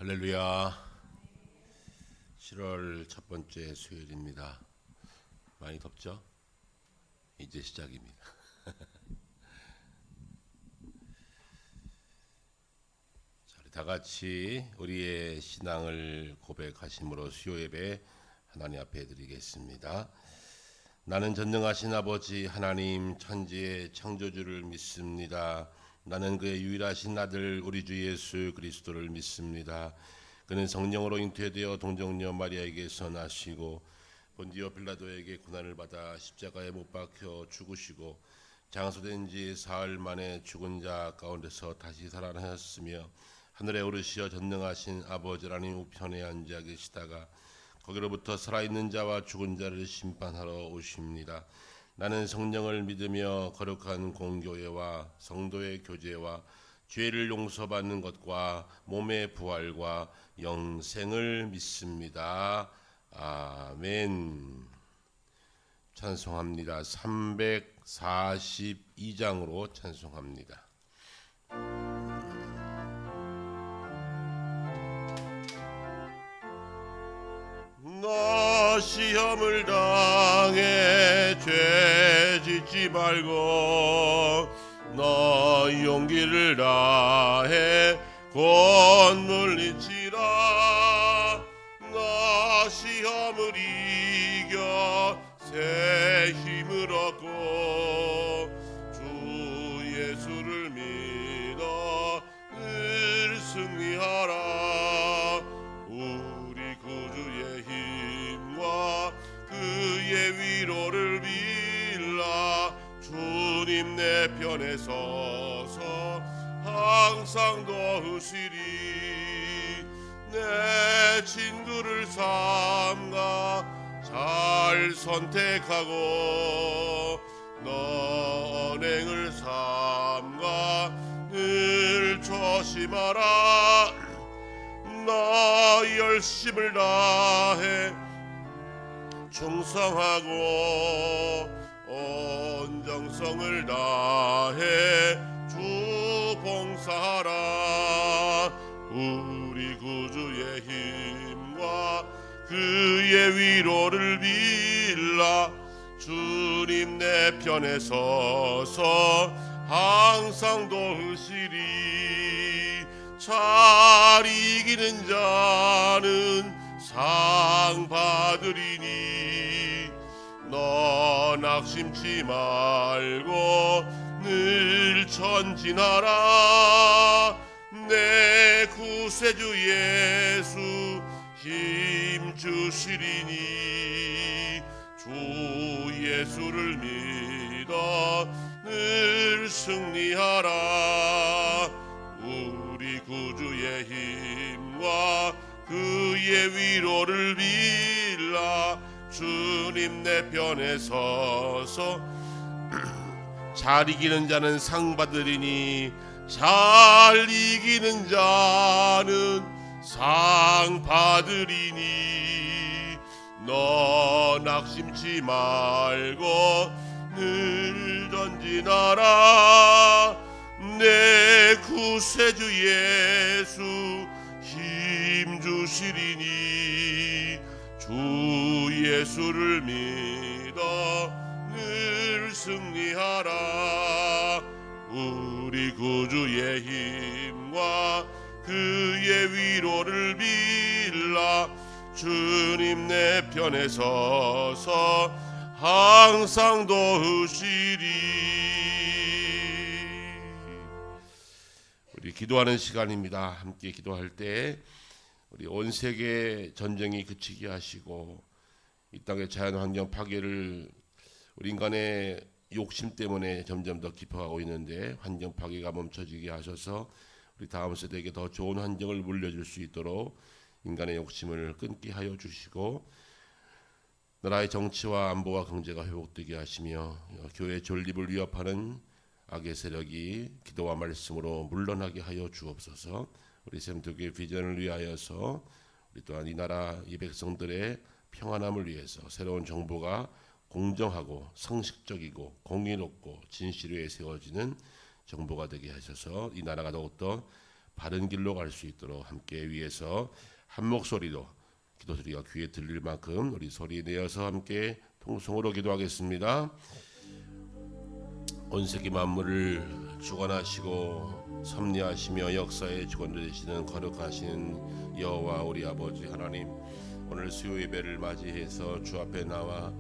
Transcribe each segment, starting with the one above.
할렐루야. 7월 첫 번째 수요일입니다. 많이 덥죠? 이제 시작입니다. 자, 우리 다 같이 우리의 신앙을 고백하심으로 수요 예배 하나님 앞에 드리겠습니다. 나는 전능하신 아버지 하나님 천지의 창조주를 믿습니다. 나는 그의 유일하신 아들 우리 주 예수 그리스도를 믿습니다. 그는 성령으로 잉태되어 동정녀 마리아에게서 나시고 본디오 빌라도에게 고난을 받아 십자가에 못 박혀 죽으시고 장소된 지 사흘 만에 죽은 자 가운데서 다시 살아나셨으며 하늘에 오르시어 전능하신 아버지 하나님 우편에 앉아 계시다가 거기로부터 살아있는 자와 죽은 자를 심판하러 오십니다. 나는 성령을 믿으며 거룩한 공교회와 성도의 교제와 죄를 용서받는 것과 몸의 부활과 영생을 믿습니다. 아멘. 찬송합니다. 342장으로 찬송합니다. 너 시험을 당해 죄 짓지 말고 너 용기를 다해 곧 물리치라. 너 시험을 이겨 새 힘을 얻고 주 예수를 믿어 늘 승리하라. 우리 구주의 힘과 그의 위로를 빌라. 주님 내 편에 서서 항상 도우시리. 내 친구를 삼가 잘 선택하고 너 언행을 삼가 늘 조심하라. 너 열심을 다해 충성하고 온 정성을 다해 주 봉사하라. 우리 구주의 힘과 그의 위로를 빌라. 주님 내 편에 서서 항상 도우시리. 잘 이기는 자는 상 받으리니 너 낙심치 말고 늘 전진하라. 내 구세주 예수 힘 주시리니 주 예수를 믿어 늘 승리하라. 우리 구주의 힘과 그의 위로를 빌라. 주님 내 편에 서서 잘 이기는 자는 상 받으리니 잘 이기는 자는 상 받으리니 너 낙심치 말고 늘 전진하라. 내 구세주 예수 힘 주시리니 주 예수를 믿어 늘 승리하라. 우리 구주의 힘과 그의 위로를 빌라. 주님 내 편에 서서 항상 도우시리. 우리 기도하는 시간입니다. 함께 기도할 때 우리 온 세계 전쟁이 그치게 하시고 이 땅의 자연환경 파괴를 우리 인간의 욕심 때문에 점점 더 깊어가고 있는데 환경 파괴가 멈춰지게 하셔서 우리 다음 세대에게 더 좋은 환경을 물려줄 수 있도록 인간의 욕심을 끊게 하여 주시고 나라의 정치와 안보와 경제가 회복되게 하시며 교회의 존립을 위협하는 악의 세력이 기도와 말씀으로 물러나게 하여 주옵소서. 우리 샘토교회 비전을 위하여서 우리 또한 이 나라 이 백성들의 평안함을 위해서 새로운 정부가 공정하고 상식적이고 공의롭고 진실 위에 세워지는 정부가 되게 하셔서 이 나라가 더욱더 바른 길로 갈 수 있도록 함께 위해서 한 목소리로 기도 소리가 귀에 들릴 만큼 우리 소리 내어서 함께 통성으로 기도하겠습니다. 온 세계 만물을 주관하시고 섭리하시며 역사의 주관자 되시는 거룩하신 여호와 우리 아버지 하나님, 오늘 수요 예배를 맞이해서 주 앞에 나와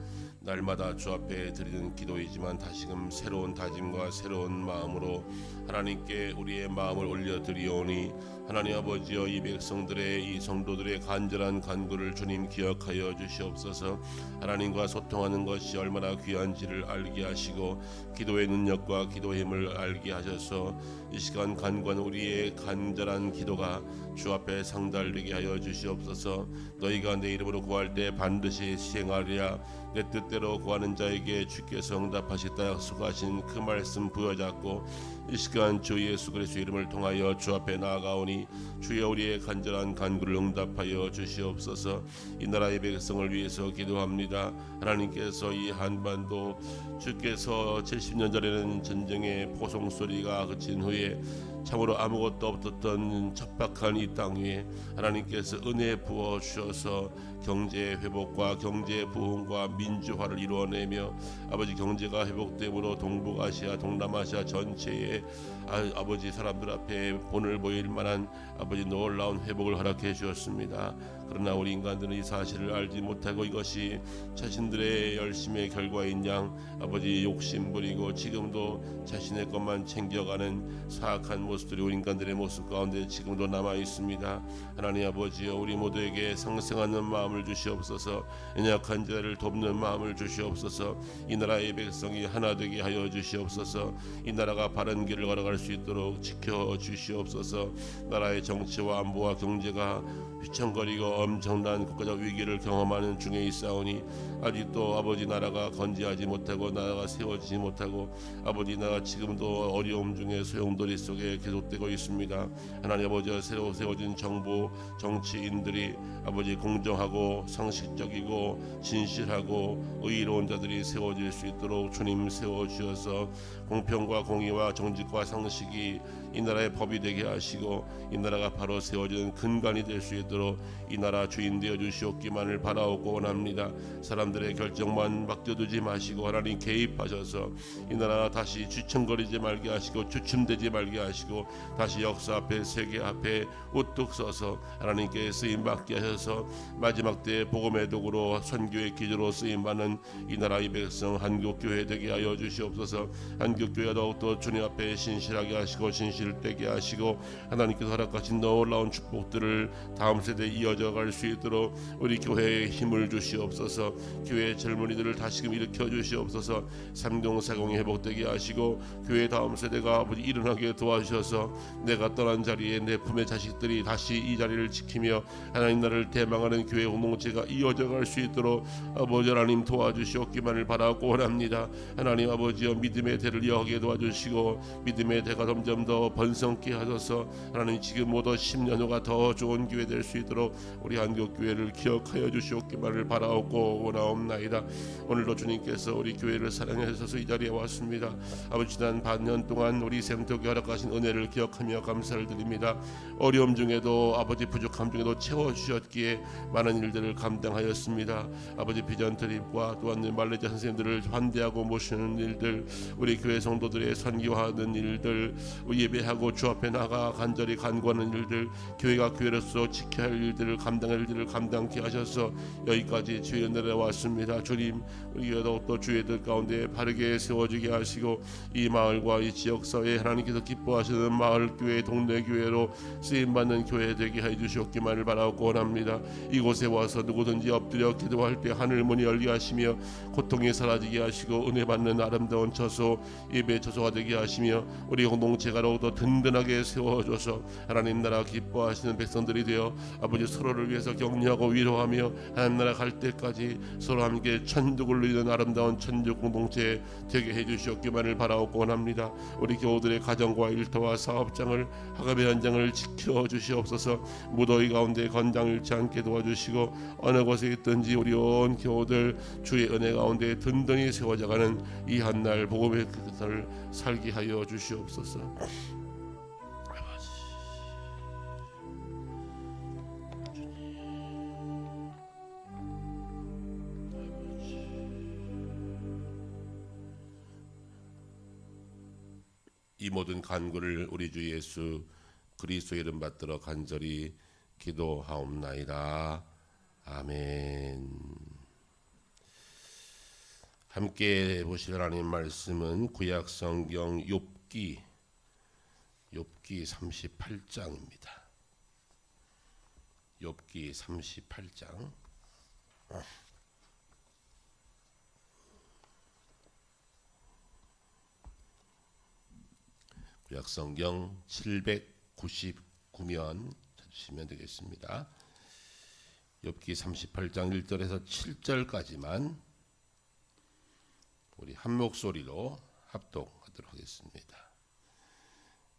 날마다 주 앞에 드리는 기도이지만 다시금 새로운 다짐과 새로운 마음으로 하나님께 우리의 마음을 올려드리오니 하나님 아버지여, 이 백성들의 이 성도들의 간절한 간구를 주님 기억하여 주시옵소서. 하나님과 소통하는 것이 얼마나 귀한지를 알게 하시고 기도의 능력과 기도의 힘을 알게 하셔서 이 시간 간구한 우리의 간절한 기도가 주 앞에 상달되게 하여 주시옵소서. 너희가 내 이름으로 구할 때 반드시 시행하리라. 내 뜻대로 구하는 자에게 주께서 응답하시다 약속하신 그 말씀 부여잡고 이 시간 주 예수 그리스도의 이름을 통하여 주 앞에 나아가오니 주여 우리의 간절한 간구를 응답하여 주시옵소서. 이 나라의 백성을 위해서 기도합니다. 하나님께서 이 한반도 주께서 70년 전에는 전쟁의 포송 소리가 그친 후에 참으로 아무것도 없었던 척박한 이 땅 위에 하나님께서 은혜 부어 주셔서 경제 회복과 경제 부흥과 민주화를 이루어내며 아버지 경제가 회복됨으로 동북아시아 동남아시아 전체에 아버지 사람들 앞에 본을 보일 만한 아버지 놀라운 회복을 허락해 주셨습니다. 그러나 우리 인간들은 이 사실을 알지 못하고 이것이 자신들의 열심의 결과인 양 아버지 욕심 부리고 지금도 자신의 것만 챙겨가는 사악한 모습들이 우리 인간들의 모습 가운데 지금도 남아 있습니다. 하나님 아버지여, 우리 모두에게 상생하는 마음을 주시옵소서. 연약한 자를 돕는 마음을 주시옵소서. 이 나라의 백성이 하나 되게 하여 주시옵소서. 이 나라가 바른 길을 걸어갈 수 있도록 지켜 주시옵소서. 나라의 정치와 안보와 경제가 휘청거리고 엄청난 국가적 위기를 경험하는 중에 있사오니 아직도 아버지 나라가 건재하지 못하고 나라가 세워지지 못하고 아버지 나라가 지금도 어려움 중에 소용돌이 속에 계속되고 있습니다. 하나님 아버지, 새로 세워진 정부 정치인들이 아버지 공정하고 상식적이고 진실하고 의로운 자들이 세워질 수 있도록 주님 세워주셔서 공평과 공의와 정직과 상식이 이 나라의 법이 되게 하시고 이 나라가 바로 세워지는 근간이 될 수 있도록 이 나라 주인 되어 주시옵기만을 바라오고 원합니다. 사람들의 결정만 맡겨두지 마시고 하나님 개입하셔서 이 나라 다시 주춤거리지 말게 하시고 주춤되지 말게 하시고 다시 역사 앞에 세계 앞에 우뚝 서서 하나님께 쓰임받게 하셔서 마지막 때 복음의 도구로 선교의 기조로 쓰임받는 이 나라의 백성 한국교회 되게 하여 주시옵소서. 한국교회가 더욱더 주님 앞에 신실하게 하시고 진실되게 하시고 하나님께서 허락하신 놀라운 축복들을 다음 세대에 이어져 갈 수 있도록 우리 교회에 힘을 주시옵소서. 교회의 젊은이들을 다시금 일으켜 주시옵소서. 삼동사공이 회복되게 하시고 교회 다음 세대가 아버지 일어나게 도와주셔서 내가 떠난 자리에 내 품의 자식들이 다시 이 자리를 지키며 하나님 나라를 대망하는 교회 공동체가 이어져 갈 수 있도록 아버지 하나님 도와주시옵기만을 바라고 원합니다. 하나님 아버지여, 믿음의 대를 이어가게 도와주시고 믿음의 대가 점점 더 번성케 하셔서 하나님 지금보다 10년 후가 더 좋은 교회 될 수 있도록 우리 한국교회를 기억하여 주시옵기만을 바라옵고 원하옵나이다. 오늘도 주님께서 우리 교회를 사랑하셔서 이 자리에 왔습니다. 아버지, 지난 반년 동안 우리 생토교 허락하신 은혜를 기억하며 감사를 드립니다. 어려움 중에도 아버지 부족함 중에도 채워주셨기에 많은 일들을 감당하였습니다. 아버지 비전 트립과 또한 말레이시아 선생님들을 환대하고 모시는 일들, 우리 교회 성도들의 선교하는 일들, 예배하고 주 앞에 나가 간절히 간구하는 일들, 교회가 교회로서 지켜야 할 일들을 감당할 일들을 감당케 하셔서 여기까지 주의 은혜를 왔습니다. 주님, 우리 교회도 또 주의들 가운데 바르게 세워지게 하시고 이 마을과 이 지역사회에 하나님께서 기뻐하시는 마을교회 동네교회로 쓰임받는 교회 되게 해주시옵기만을 바라고 원합니다. 이곳에 와서 누구든지 엎드려 기도할 때 하늘문이 열게 하시며 고통이 사라지게 하시고 은혜 받는 아름다운 처소, 예배 처소가 되게 하시며 우리 공동체가 더욱더 든든하게 세워줘서 하나님 나라 기뻐하시는 백성들이 되어 아버지 서로를 위해서 격려하고 위로하며 하나님 나라 갈 때까지 서로 함께 천국을 누리는 아름다운 천국 공동체 되게 해주시옵기만을 바라옵고 원합니다. 우리 교우들의 가정과 일터와 사업장을 학업의 현장을 지켜주시옵소서. 무더위 가운데 건장 잃지 않게 도와주시고 어느 곳에 있든지 우리 온 교우들 주의 은혜 가운데 든든히 세워져가는 이 한날 복음의 뜻을 살게 하여 주시옵소서. 이 모든 간구를 우리 주 예수 그리스도 이름 받들어 간절히 기도하옵나이다. 아멘. 함께 보실 하나님 말씀은 구약 성경 욥기 38장입니다. 욥기 38장. 구약 성경 799면 찾으시면 되겠습니다. 욥기 38장 1절에서 7절까지만 우리 한 목소리로 합독하도록 하겠습니다.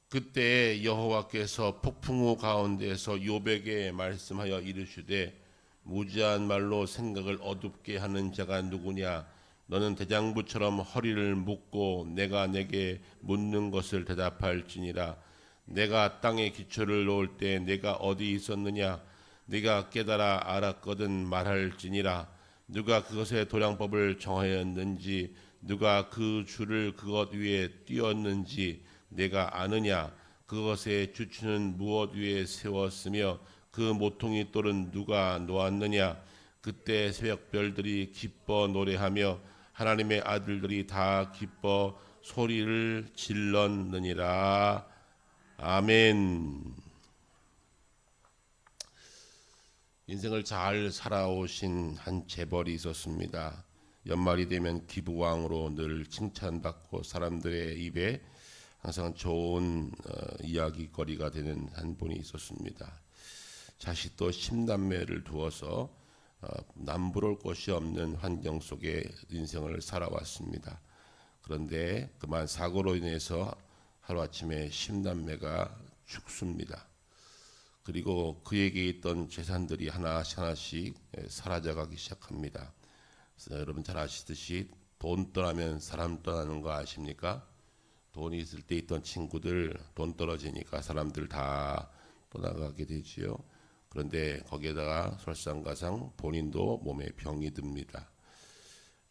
그때 여호와께서 폭풍우 가운데서 욥에게 말씀하여 이르시되 무지한 말로 생각을 어둡게 하는 자가 누구냐? 너는 대장부처럼 허리를 묶고 내가 내게 묻는 것을 대답할지니라. 내가 땅에 기초를 놓을 때 내가 어디 있었느냐? 네가 깨달아 알았거든 말할지니라. 누가 그것의 도량법을 정하였는지 누가 그 줄을 그것 위에 띄었는지 내가 아느냐? 그것의 주추는 무엇 위에 세웠으며 그 모퉁이 돌은 누가 놓았느냐? 그때 새벽별들이 기뻐 노래하며 하나님의 아들들이 다 기뻐 소리를 질렀느니라. 아멘. 인생을 잘 살아오신 한 재벌이 있었습니다. 연말이 되면 기부왕으로 늘 칭찬받고 사람들의 입에 항상 좋은 이야기거리가 되는 한 분이 있었습니다. 자식도 10남매를 두어서 남부러울 것이 없는 환경 속에 인생을 살아왔습니다. 그런데 그만 사고로 인해서 하루아침에 10남매가 죽습니다. 그리고 그에게 있던 재산들이 하나씩 사라져가기 시작합니다. 그래서 여러분 잘 아시듯이 돈 떠나면 사람 떠나는 거 아십니까? 돈이 있을 때 있던 친구들 돈 떨어지니까 사람들 다 떠나가게 되지요. 그런데 거기에다가 설상가상 본인도 몸에 병이 듭니다.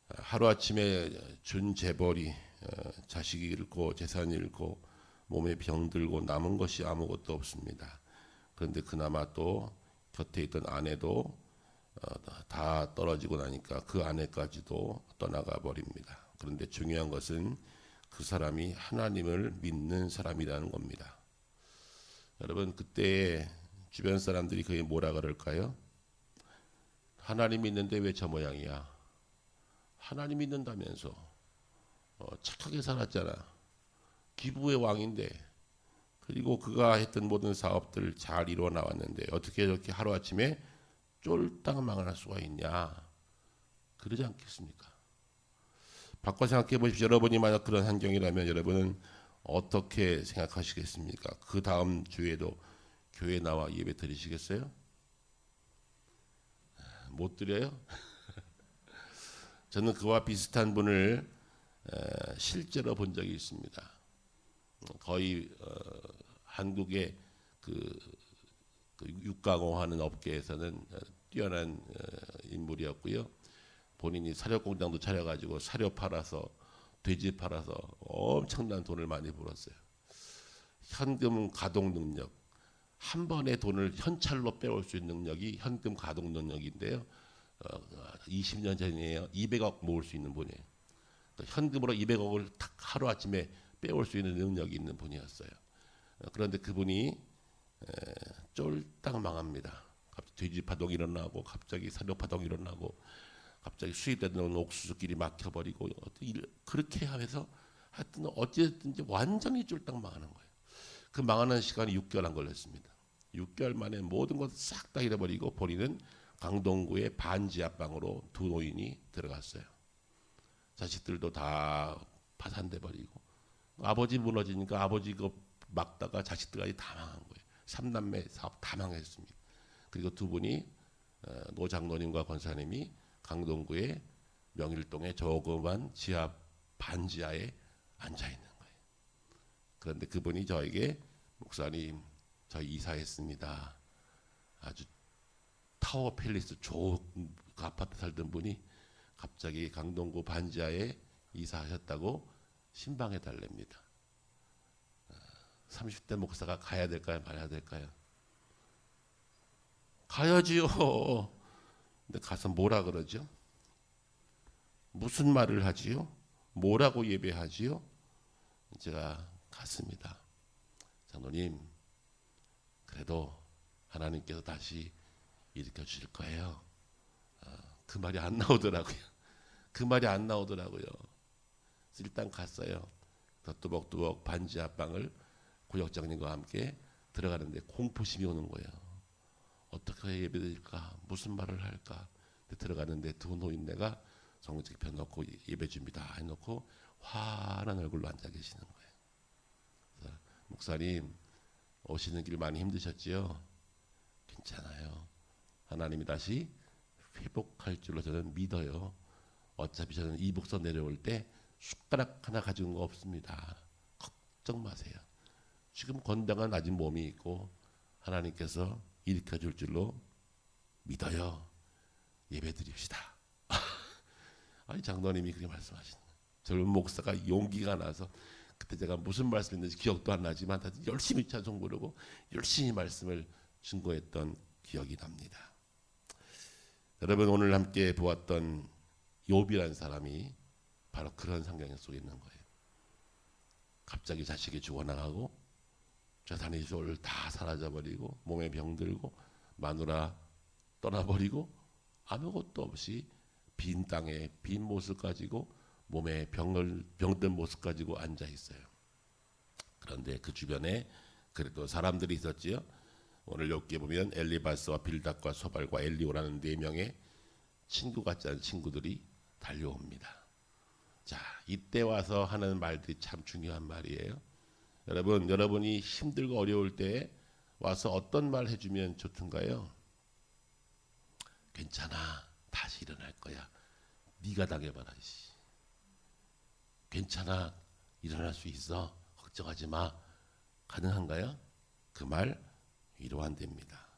하루아침에 준재벌이 자식이 잃고 재산이 잃고 몸에 병 들고 남은 것이 아무것도 없습니다. 그런데 그나마 또 곁에 있던 아내도 다 떨어지고 나니까 그 아내까지도 떠나가 버립니다. 그런데 중요한 것은 그 사람이 하나님을 믿는 사람이라는 겁니다. 여러분 그때 주변 사람들이 그게 뭐라 그럴까요? 하나님 믿는데 왜 저 모양이야? 하나님 믿는다면서 착하게 살았잖아. 기부의 왕인데. 그리고 그가 했던 모든 사업들 잘 이루어 나왔는데 어떻게 저렇게 하루아침에 쫄딱 망할 수가 있냐? 그러지 않겠습니까? 바꿔 생각해 보십시오. 여러분이 만약 그런 환경이라면 여러분은 어떻게 생각하시겠습니까? 그 다음 주에도 교회 나와 예배 드리시겠어요? 못 드려요? 저는 그와 비슷한 분을 실제로 본 적이 있습니다. 거의 한국의 그 육가공하는 업계에서는 뛰어난 인물이었고요. 본인이 사료공장도 차려가지고 사료 팔아서 돼지 팔아서 엄청난 돈을 많이 벌었어요. 현금 가동 능력, 한 번에 돈을 현찰로 빼올 수 있는 능력이 현금 가동 능력인데요. 20년 전이에요. 200억 모을 수 있는 분이에요. 현금으로 200억을 딱 하루아침에 빼올 수 있는 능력이 있는 분이었어요. 그런데 그분이 쫄딱 망합니다. 갑자기 돼지 파동이 일어나고 갑자기 사료 파동이 일어나고 갑자기 수입되는 옥수수길이 막혀버리고 그렇게 하면서 하여튼 어찌됐든지 완전히 쫄딱 망하는 거예요. 그 망하는 시간이 6개월 안 걸렸습니다. 6개월 만에 모든 것을 싹 다 잃어버리고 본인은 강동구의 반지하방으로 두 노인이 들어갔어요. 자식들도 다 파산돼 버리고 아버지 무너지니까 아버지 그 막다가 자식들까지 다 망한 거예요. 3남매 사업 다 망했습니다. 그리고 두 분이 노 장로님과 권사님이 강동구의 명일동의 조그만 지하 반지하에 앉아 있는 거예요. 그런데 그분이 저에게 목사님 저희 이사했습니다. 아주 타워 팰리스 좋은 그 아파트 살던 분이 갑자기 강동구 반지하에 이사하셨다고 신방해 달랍니다. 30대 목사가 가야 될까요? 말아야 될까요? 가야지요. 근데 가서 뭐라 그러죠? 무슨 말을 하지요? 뭐라고 예배하지요? 제가 갔습니다. 장로님, 그래도 하나님께서 다시 일으켜 주실 거예요. 그 말이 안 나오더라고요. 그 말이 안 나오더라고요. 일단 갔어요. 뚜벅뚜벅 반지 앞방을 구역장님과 함께 들어가는데 공포심이 오는 거예요. 어떻게 예배드릴까? 무슨 말을 할까? 들어가는데 두 노인네가 성직 펴놓고 예배 준비다 해놓고 환한 얼굴로 앉아 계시는 거예요. 그래서 목사님, 오시는 길 많이 힘드셨지요? 괜찮아요. 하나님이 다시 회복할 줄로 저는 믿어요. 어차피 저는 이북서 내려올 때 숟가락 하나 가져온 거 없습니다. 걱정 마세요. 지금 건강한 아직 몸이 있고 하나님께서 일으켜 줄 줄로 믿어요. 예배 드립시다. 아니, 장로님이 그렇게 말씀하시는 거예요. 젊은 목사가 용기가 나서, 그때 제가 무슨 말씀했는지 기억도 안 나지만 열심히 찬송 부르고 열심히 말씀을 증거했던 기억이 납니다. 여러분, 오늘 함께 보았던 욥이라는 사람이 바로 그런 상황 속에 있는 거예요. 갑자기 자식이 죽어나가고 재산이 다 사라져버리고 몸에 병들고 마누라 떠나버리고 아무것도 없이 빈 땅에 빈 모습 가지고 몸에 병든 모습 가지고 앉아 있어요. 그런데 그 주변에 그래도 사람들이 있었지요. 오늘 욥기에 보면 엘리바스와 빌닷과 소발과 엘리오라는 4명의 친구 같지 않은 친구들이 달려옵니다. 자, 이때 와서 하는 말들이 참 중요한 말이에요. 여러분, 여러분이 힘들고 어려울 때 와서 어떤 말 해주면 좋던가요? 괜찮아, 다시 일어날 거야. 네가 당해봐라. 괜찮아, 일어날 수 있어. 걱정하지 마. 가능한가요? 그 말 위로 안 됩니다.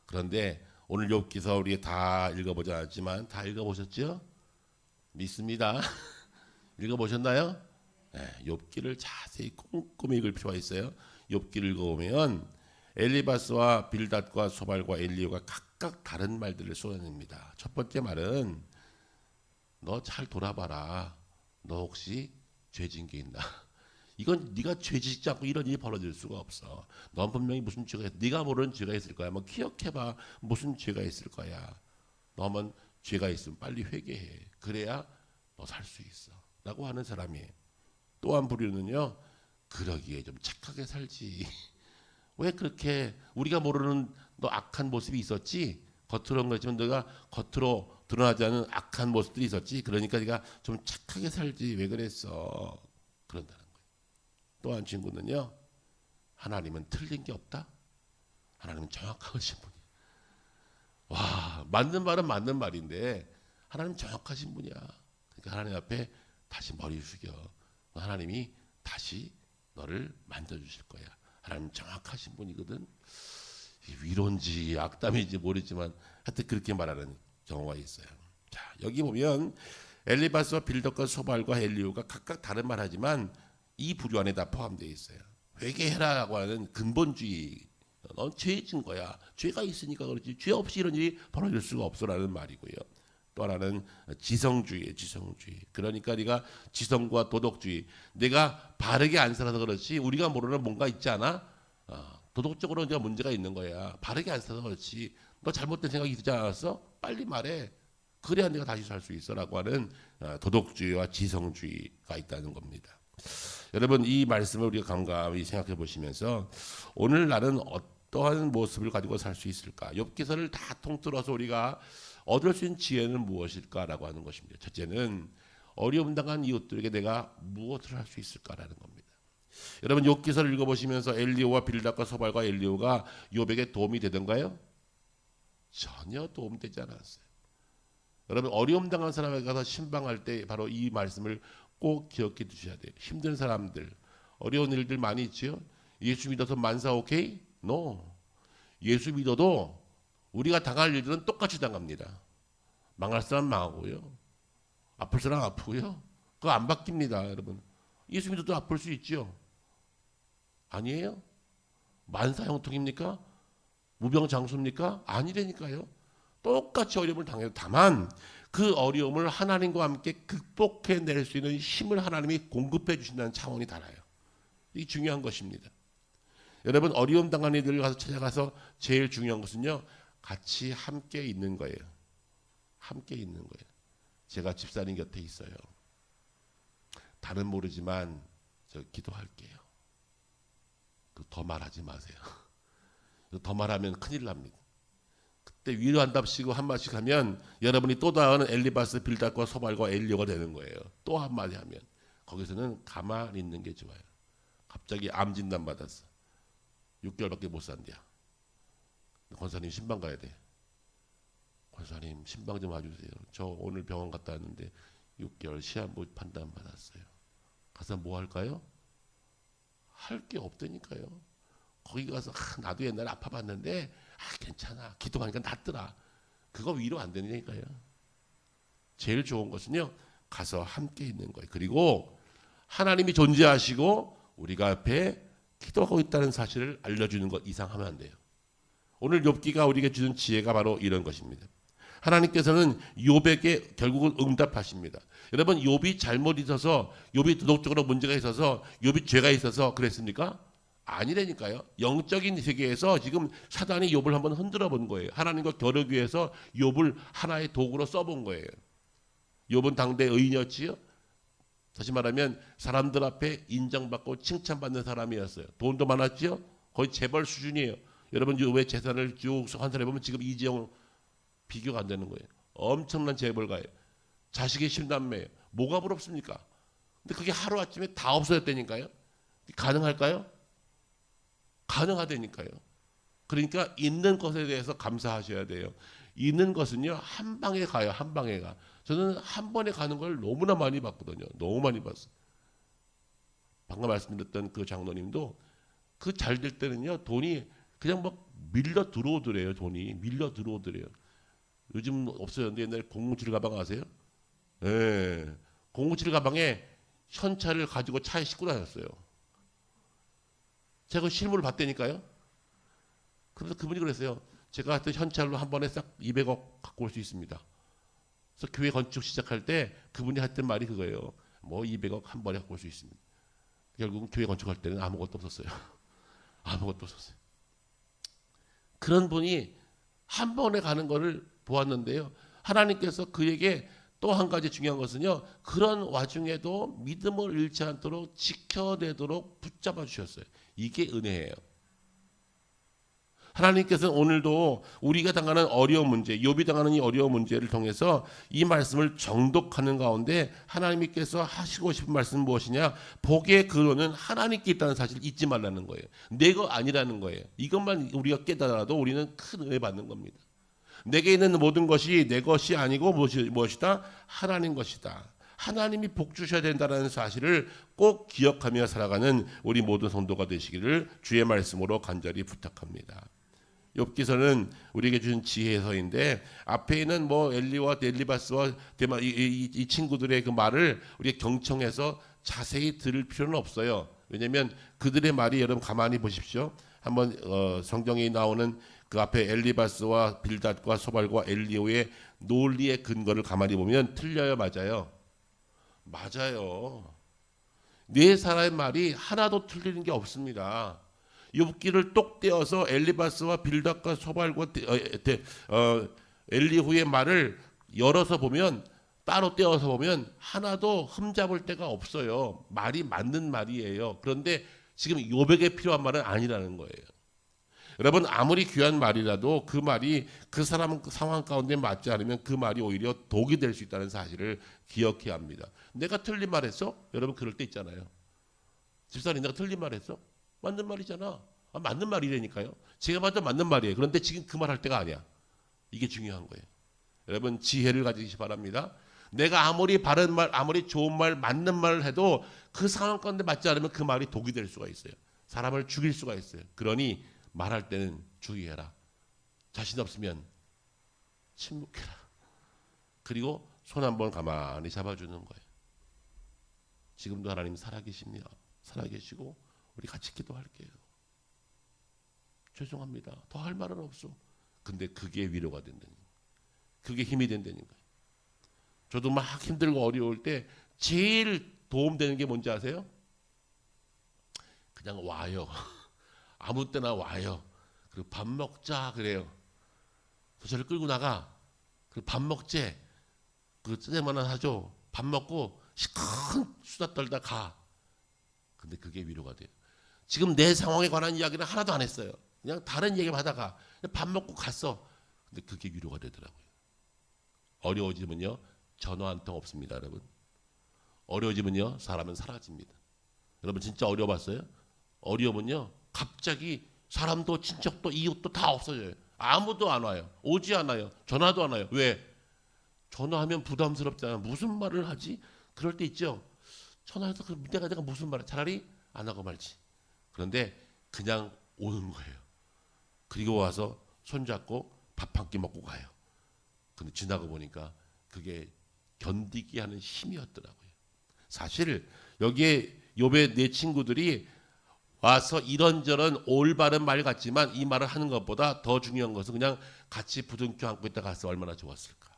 그런데 오늘 욥기서 우리 다 읽어보지 않았지만 다 읽어보셨죠? 믿습니다. 읽어보셨나요? 네, 욥기를 자세히 꼼꼼히 읽을 필요가 있어요. 욥기를 읽어보면 엘리바스와 빌닷과 소발과 엘리오가 각각 다른 말들을 쏟아냅니다. 첫 번째 말은 너 잘 돌아봐라. 너 혹시 죄 지은 게 있나? 이건 네가 죄 짓지 않고 이런 일이 벌어질 수가 없어. 넌 분명히 무슨 죄가 있어. 네가 모르는 죄가 있을 거야. 뭐 기억해봐. 무슨 죄가 있을 거야. 너만 죄가 있으면 빨리 회개해. 그래야 너 살 수 있어. 라고 하는 사람이에요. 또 한 부류는요. 그러기에 좀 착하게 살지. 왜 그렇게 우리가 모르는 너 악한 모습이 있었지? 겉으로는 그렇지만 너가 겉으로 드러나지 않은 악한 모습들이 있었지. 그러니까 네가 좀 착하게 살지. 왜 그랬어? 그런다는 거예요. 또 한 친구는요. 하나님은 틀린 게 없다. 하나님은 정확하신 분이야. 와, 맞는 말은 맞는 말인데 하나님 정확하신 분이야. 그러니까 하나님 앞에 다시 머리 숙여. 하나님이 다시 너를 만져주실 거야. 하나님 정확하신 분이거든. 위로인지 악담인지 모르지만 하여튼 그렇게 말하는 경우가 있어요. 자, 여기 보면 엘리바스와 빌닷과 소발과 엘리오가 각각 다른 말하지만 이 부류 안에 다 포함되어 있어요. 회개해라라고 하는 근본주의. 넌 죄 진 거야. 죄가 있으니까 그렇지. 죄 없이 이런 일이 벌어질 수가 없어라는 말이고요. 또 하나는 지성주의예요. 지성주의. 그러니까 네가 지성과 도덕주의. 내가 바르게 안 살아서 그렇지. 우리가 모르는 뭔가 있지 않아? 도덕적으로 이제 문제가 있는 거야. 바르게 안 살아서 그렇지. 너 잘못된 생각이 들지 않았어? 빨리 말해. 그래야 내가 다시 살 수 있어라고 하는 도덕주의와 지성주의가 있다는 겁니다. 여러분, 이 말씀을 우리가 감감히 생각해 보시면서 오늘 나는 어떠한 모습을 가지고 살 수 있을까? 욥기서를 다 통틀어서 우리가 얻을 수 있는 지혜는 무엇일까라고 하는 것입니다. 첫째는 어려움 당한 이웃들에게 내가 무엇을 할 수 있을까라는 겁니다. 여러분, 욥기서를 읽어보시면서 엘리오와 빌닷과 소발과 엘리오가 욥에게 도움이 되던가요? 전혀 도움되지 않았어요. 여러분, 어려움 당한 사람에게 가서 신방할 때 바로 이 말씀을 꼭 기억해 두셔야 돼요. 힘든 사람들, 어려운 일들 많이 있지요. 예수 믿어서 만사 오케이? No. 예수 믿어도 우리가 당할 일들은 똑같이 당합니다. 망할 사람 망하고요. 아플 사람 아프고요. 그거 안 바뀝니다, 여러분. 예수 믿어도 아플 수 있죠. 아니에요? 만사형통입니까? 무병장수입니까? 아니라니까요. 똑같이 어려움을 당해요. 다만 그 어려움을 하나님과 함께 극복해낼 수 있는 힘을 하나님이 공급해 주신다는 차원이 달라요. 이게 중요한 것입니다. 여러분 어려움 당한 이들을 가서 찾아가서 제일 중요한 것은요. 같이 함께 있는 거예요. 함께 있는 거예요. 제가 집사님 곁에 있어요. 다른 모르지만 저 기도할게요. 더 말하지 마세요. 더 말하면 큰일 납니다. 그때 위로한답시고 한마디씩 하면 여러분이 또 다른 엘리바스, 빌닷과 소발과 엘리오가 되는 거예요. 또 한마디 하면 거기서는 가만히 있는 게 좋아요. 갑자기 암 진단 받았어. 6개월밖에 못 산대요. 권사님 신방 가야 돼. 권사님 신방 좀 와주세요. 저 오늘 병원 갔다 왔는데 6개월 시한부 판단 받았어요. 가서 뭐 할까요? 할 게 없다니까요. 거기 가서 나도 옛날에 아파봤는데 괜찮아. 기도하니까 낫더라. 그거 위로 안 되니까요. 제일 좋은 것은요. 가서 함께 있는 거예요. 그리고 하나님이 존재하시고 우리가 앞에 기도하고 있다는 사실을 알려주는 것 이상 하면 안 돼요. 오늘 욥기가 우리에게 주는 지혜가 바로 이런 것입니다. 하나님께서는 욥에게 결국은 응답하십니다. 여러분 욥이 잘못 있어서 욥이 도덕적으로 문제가 있어서 욥이 죄가 있어서 그랬습니까? 아니라니까요. 영적인 세계에서 지금 사단이 욥을 한번 흔들어 본 거예요. 하나님과 겨루기 위해서 욥을 하나의 도구로 써본 거예요. 욥은 당대 의인이었지요. 다시 말하면 사람들 앞에 인정받고 칭찬받는 사람이었어요. 돈도 많았지요. 거의 재벌 수준이에요. 여러분 욥의 재산을 쭉 환산해 보면 지금 이재용 비교가 안 되는 거예요. 엄청난 재벌가예요. 자식이 10남매예요. 뭐가 부럽습니까? 근데 그게 하루아침에 다 없어졌다니까요. 가능할까요? 가능하다니까요. 그러니까 있는 것에 대해서 감사하셔야 돼요. 있는 것은요 한 방에 가요. 한 방에 가. 저는 한 번에 가는 걸 너무나 많이 봤거든요. 너무 많이 봤어요. 방금 말씀드렸던 그 장로님도 그 잘 될 때는요 돈이 그냥 막 밀려 들어오더래요. 돈이 밀려 들어오더래요. 요즘 없어졌는데 옛날에 007 가방 아세요? 예. 007 가방에 현찰을 가지고 차에 싣고 다녔어요. 제가 실물을 봤다니까요. 그래서 그분이 그랬어요. 제가 하여튼 현찰로 한 번에 싹 200억 갖고 올 수 있습니다. 그래서 교회 건축 시작할 때 그분이 했던 말이 그거예요. 뭐 200억 한 번에 갖고 올 수 있습니다. 결국은 교회 건축할 때는 아무것도 없었어요. 아무것도 없었어요. 그런 분이 한 번에 가는 거를 보았는데요. 하나님께서 그에게 또 한 가지 중요한 것은요. 그런 와중에도 믿음을 잃지 않도록 지켜내도록 붙잡아 주셨어요. 이게 은혜예요. 하나님께서는 오늘도 우리가 당하는 어려운 문제, 욥이 당하는 이 어려운 문제를 통해서 이 말씀을 정독하는 가운데 하나님께서 하시고 싶은 말씀은 무엇이냐? 복의 근원은 하나님께 있다는 사실을 잊지 말라는 거예요. 내 거 아니라는 거예요. 이것만 우리가 깨달아도 우리는 큰 은혜 받는 겁니다. 내게 있는 모든 것이 내 것이 아니고 무엇이다? 하나님 것이다. 하나님이 복 주셔야 된다는 사실을 꼭 기억하며 살아가는 우리 모든 성도가 되시기를 주의 말씀으로 간절히 부탁합니다. 욥기서는 우리에게 주신 지혜서인데 앞에 있는 뭐 엘리와 엘리바스와 데마 이 친구들의 그 말을 우리가 경청해서 자세히 들을 필요는 없어요. 왜냐하면 그들의 말이 여러분 가만히 보십시오. 한번 성경에 나오는 그 앞에 엘리바스와 빌닷과 소발과 엘리오의 논리의 근거를 가만히 보면 틀려요, 맞아요? 맞아요. 네 사람의 말이 하나도 틀리는 게 없습니다. 욥기를 똑 떼어서 엘리바스와 빌닷과 소발과 엘리후의 말을 열어서 보면 따로 떼어서 보면 하나도 흠잡을 데가 없어요. 말이 맞는 말이에요. 그런데 지금 욥에게 필요한 말은 아니라는 거예요. 여러분 아무리 귀한 말이라도 그 말이 그 사람 상황 가운데 맞지 않으면 그 말이 오히려 독이 될 수 있다는 사실을 기억해야 합니다. 내가 틀린 말 했어? 여러분 그럴 때 있잖아요. 집사님 내가 틀린 말 했어? 맞는 말이잖아. 맞는 말이라니까요. 제가 봐도 맞는 말이에요. 그런데 지금 그 말 할 때가 아니야. 이게 중요한 거예요. 여러분 지혜를 가지시기 바랍니다. 내가 아무리 바른 말, 아무리 좋은 말, 맞는 말을 해도 그 상황 가운데 맞지 않으면 그 말이 독이 될 수가 있어요. 사람을 죽일 수가 있어요. 그러니 말할 때는 주의해라. 자신 없으면 침묵해라. 그리고 손 한번 가만히 잡아주는 거예요. 지금도 하나님 살아계십니다. 살아계시고 우리 같이 기도할게요. 죄송합니다. 더 할 말은 없어. 근데 그게 위로가 된다는 거예요. 그게 힘이 된다는 거예요. 저도 막 힘들고 어려울 때 제일 도움되는 게 뭔지 아세요? 그냥 와요. 아무 때나 와요. 그리고 밥 먹자 그래요. 저를 끌고 나가. 그리고 밥 먹재. 그 쨈만한 하죠. 밥 먹고 시큰 수다 떨다 가. 근데 그게 위로가 돼요. 지금 내 상황에 관한 이야기는 하나도 안 했어요. 그냥 다른 얘기를 하다가 밥 먹고 갔어. 근데 그게 위로가 되더라고요. 어려워지면요 전화 한 통 없습니다, 여러분. 어려워지면요 사람은 사라집니다. 여러분 진짜 어려워봤어요? 어려우면요 갑자기 사람도 친척도 이웃도 다 없어져요. 아무도 안 와요. 오지 않아요. 전화도 안 와요. 왜? 전화하면 부담스럽잖아요. 무슨 말을 하지? 그럴 때 있죠. 전화해서 내가 무슨 말을 차라리 안 하고 말지. 그런데 그냥 오는 거예요. 그리고 와서 손잡고 밥 한 끼 먹고 가요. 근데 지나고 보니까 그게 견디게 하는 힘이었더라고요. 사실 여기에 욥의 네 친구들이 와서 이런저런 올바른 말 같지만 이 말을 하는 것보다 더 중요한 것은 그냥 같이 부둥켜 안고 있다 갔어 얼마나 좋았을까.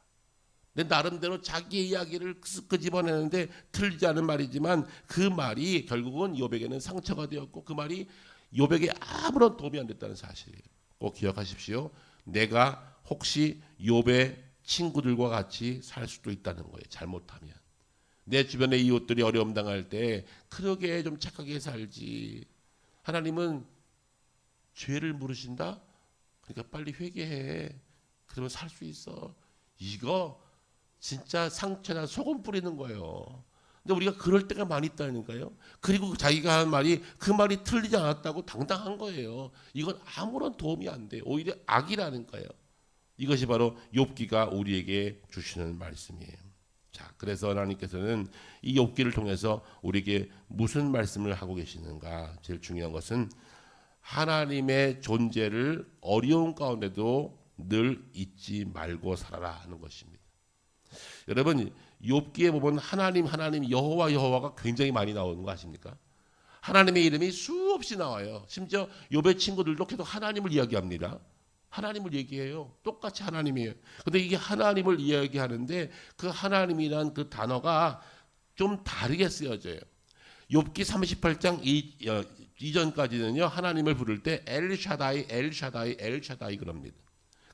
근데 나름대로 자기의 이야기를 끄집어내는데 틀리지 않은 말이지만 그 말이 결국은 욥에게는 상처가 되었고 그 말이 욥에게 아무런 도움이 안 됐다는 사실이에요. 꼭 기억하십시오. 내가 혹시 욥의 친구들과 같이 살 수도 있다는 거예요. 잘못하면. 내 주변의 이웃들이 어려움 당할 때 그러게 좀 착하게 살지. 하나님은 죄를 물으신다? 그러니까 빨리 회개해. 그러면 살 수 있어. 이거 진짜 상처나 소금 뿌리는 거예요. 근데 우리가 그럴 때가 많이 있다니까요. 그리고 자기가 한 말이 그 말이 틀리지 않았다고 당당한 거예요. 이건 아무런 도움이 안 돼요. 오히려 악이라는 거예요. 이것이 바로 욥기가 우리에게 주시는 말씀이에요. 자, 그래서 하나님께서는 이 욥기를 통해서 우리에게 무슨 말씀을 하고 계시는가? 제일 중요한 것은 하나님의 존재를 어려운 가운데도 늘 잊지 말고 살아라 하는 것입니다. 여러분 욥기에 보면 하나님 여호와가 굉장히 많이 나오는 거 아십니까? 하나님의 이름이 수없이 나와요. 심지어 욥의 친구들도 계속 하나님을 이야기합니다. 하나님을 얘기해요. 똑같이 하나님이에요. 근데 이게 하나님을 이야기하는데 그 하나님이란 그 단어가 좀 다르게 쓰여져요. 욥기 38장 이전까지는요 하나님을 부를 때 엘샤다이 그럽니다.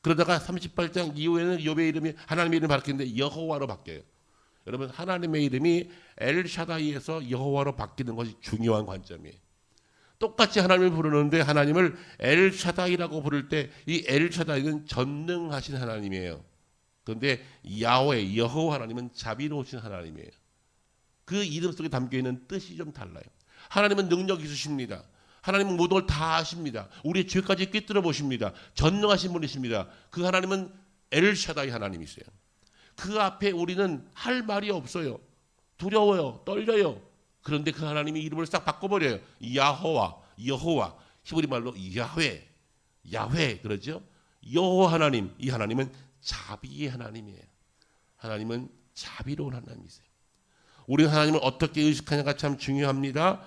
그러다가 38장 이후에는 욥의 이름이 하나님의 이름을 바뀌는데 여호와로 바뀌어요. 여러분 하나님의 이름이 엘샤다이에서 여호와로 바뀌는 것이 중요한 관점이에요. 똑같이 하나님을 부르는데 하나님을 엘샤다이라고 부를 때 이 엘샤다이는 전능하신 하나님이에요. 그런데 야훼 여호와 하나님은 자비로우신 하나님이에요. 그 이름 속에 담겨있는 뜻이 좀 달라요. 하나님은 능력 있으십니다. 하나님은 모든 걸 다 아십니다. 우리의 죄까지 꿰뚫어 보십니다. 전능하신 분이십니다. 그 하나님은 엘샤다이 하나님이세요. 그 앞에 우리는 할 말이 없어요. 두려워요. 떨려요. 그런데 그 하나님이 이름을 싹 바꿔버려요. 여호와 히브리 말로 야훼 그러죠. 여호와 하나님, 이 하나님은 자비의 하나님이에요. 하나님은 자비로운 하나님이세요. 우리 하나님을 어떻게 의식하냐가 참 중요합니다.